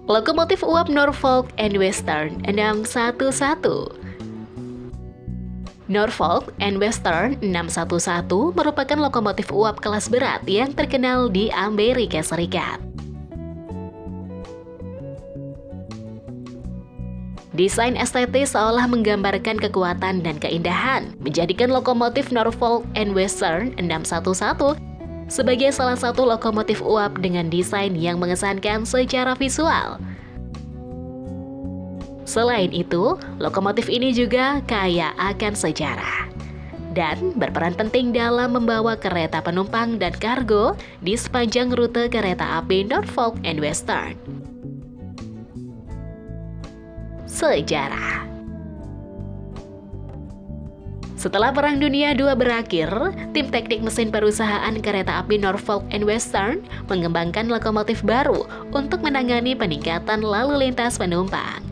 Lokomotif uap Norfolk and Western 611. Norfolk and Western 611 merupakan lokomotif uap kelas berat yang terkenal di Amerika Serikat. Desain estetis seolah menggambarkan kekuatan dan keindahan, menjadikan lokomotif Norfolk and Western 611 sebagai salah satu lokomotif uap dengan desain yang mengesankan secara visual. Selain itu, lokomotif ini juga kaya akan sejarah dan berperan penting dalam membawa kereta penumpang dan kargo di sepanjang rute kereta api Norfolk and Western. Sejarah. Setelah Perang Dunia II berakhir, tim teknik mesin perusahaan kereta api Norfolk and Western mengembangkan lokomotif baru untuk menangani peningkatan lalu lintas penumpang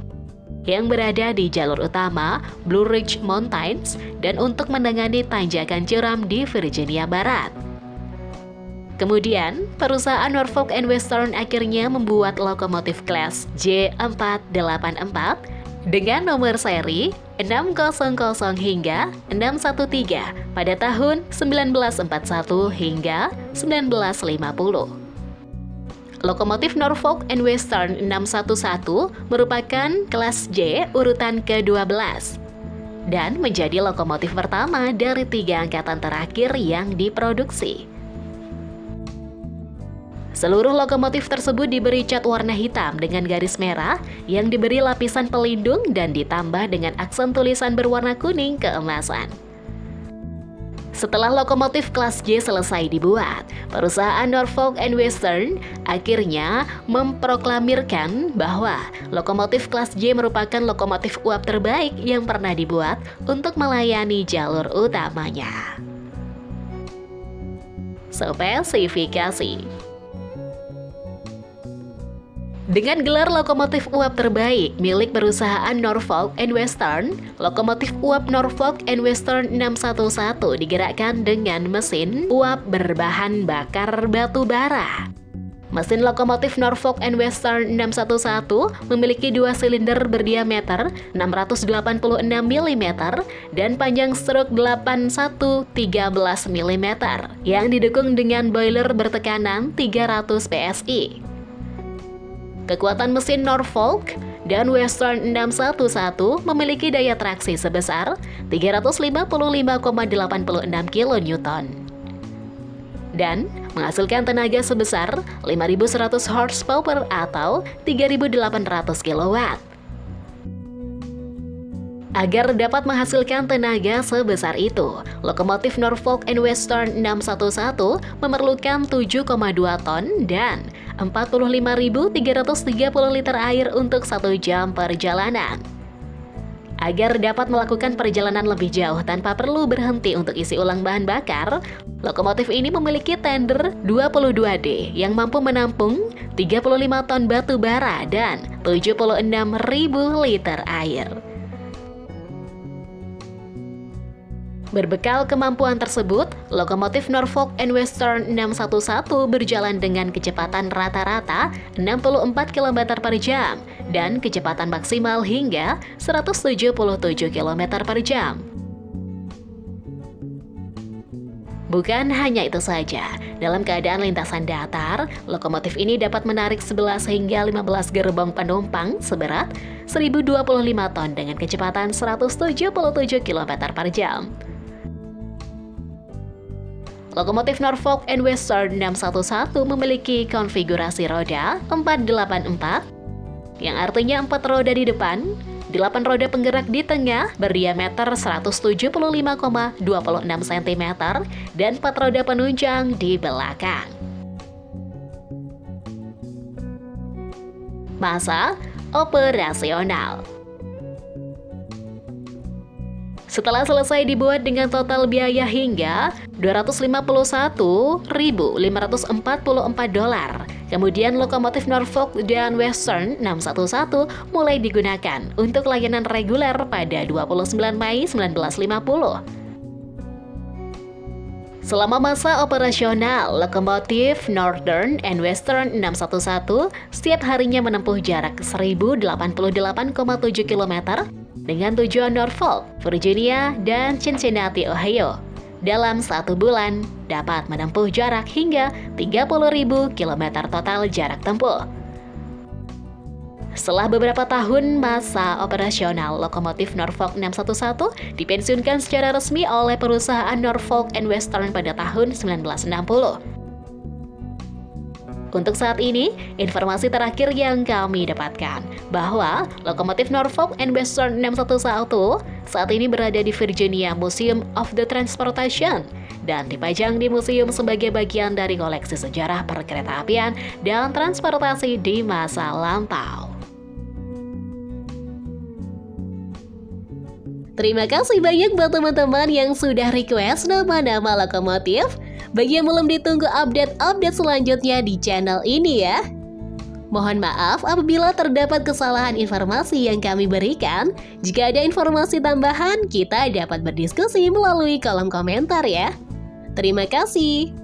yang berada di jalur utama Blue Ridge Mountains dan untuk menangani tanjakan curam di Virginia Barat. Kemudian, perusahaan Norfolk and Western akhirnya membuat lokomotif kelas J484 dengan nomor seri 600 hingga 613 pada tahun 1941 hingga 1950. Lokomotif Norfolk and Western 611 merupakan kelas J urutan ke-12 dan menjadi lokomotif pertama dari 3 angkatan terakhir yang diproduksi. Seluruh lokomotif tersebut diberi cat warna hitam dengan garis merah yang diberi lapisan pelindung dan ditambah dengan aksen tulisan berwarna kuning keemasan. Setelah lokomotif kelas J selesai dibuat, perusahaan Norfolk and Western akhirnya memproklamirkan bahwa lokomotif kelas J merupakan lokomotif uap terbaik yang pernah dibuat untuk melayani jalur utamanya. Spesifikasi. Dengan gelar lokomotif uap terbaik milik perusahaan Norfolk and Western, lokomotif uap Norfolk and Western 611 digerakkan dengan mesin uap berbahan bakar batu bara. Mesin lokomotif Norfolk and Western 611 memiliki 2 silinder berdiameter 686 mm dan panjang struk 8113 mm yang didukung dengan boiler bertekanan 300 PSI. Kekuatan mesin Norfolk dan Western 611 memiliki daya traksi sebesar 355,86 kN dan menghasilkan tenaga sebesar 5.100 horsepower atau 3.800 kW. Agar dapat menghasilkan tenaga sebesar itu, lokomotif Norfolk and Western 611 memerlukan 7,2 ton dan 45.330 liter air untuk 1 jam perjalanan. Agar dapat melakukan perjalanan lebih jauh tanpa perlu berhenti untuk isi ulang bahan bakar, lokomotif ini memiliki tender 22D yang mampu menampung 35 ton batu bara dan 76.000 liter air. Berbekal kemampuan tersebut, lokomotif Norfolk and Western 611 berjalan dengan kecepatan rata-rata 64 km per jam dan kecepatan maksimal hingga 177 km per jam. Bukan hanya itu saja, dalam keadaan lintasan datar, lokomotif ini dapat menarik 11 hingga 15 gerbong penumpang seberat 1.025 ton dengan kecepatan 177 km per jam. Lokomotif Norfolk and Western 611 memiliki konfigurasi roda 484, yang artinya 4 roda di depan, 8 roda penggerak di tengah berdiameter 175,26 cm, dan 4 roda penunjang di belakang. Masa operasional. Setelah selesai dibuat dengan total biaya hingga $251.544, kemudian lokomotif Norfolk dan Western 611 mulai digunakan untuk layanan reguler pada 29 Mei 1950. Selama masa operasional, lokomotif Northern and Western 611 setiap harinya menempuh jarak 1088,7 km dengan tujuan Norfolk, Virginia, dan Cincinnati, Ohio. Dalam 1 bulan, dapat menempuh jarak hingga 30.000 km total jarak tempuh. Setelah beberapa tahun masa operasional, lokomotif Norfolk 611 dipensiunkan secara resmi oleh perusahaan Norfolk and Western pada tahun 1960. Untuk saat ini, informasi terakhir yang kami dapatkan bahwa lokomotif Norfolk and Western 611 saat ini berada di Virginia Museum of the Transportation dan dipajang di museum sebagai bagian dari koleksi sejarah perkeretaapian dan transportasi di masa lampau. Terima kasih banyak buat teman-teman yang sudah request nama-nama lokomotif. Bagi yang belum ditunggu update-update selanjutnya di channel ini ya. Mohon maaf apabila terdapat kesalahan informasi yang kami berikan. Jika ada informasi tambahan, kita dapat berdiskusi melalui kolom komentar ya. Terima kasih.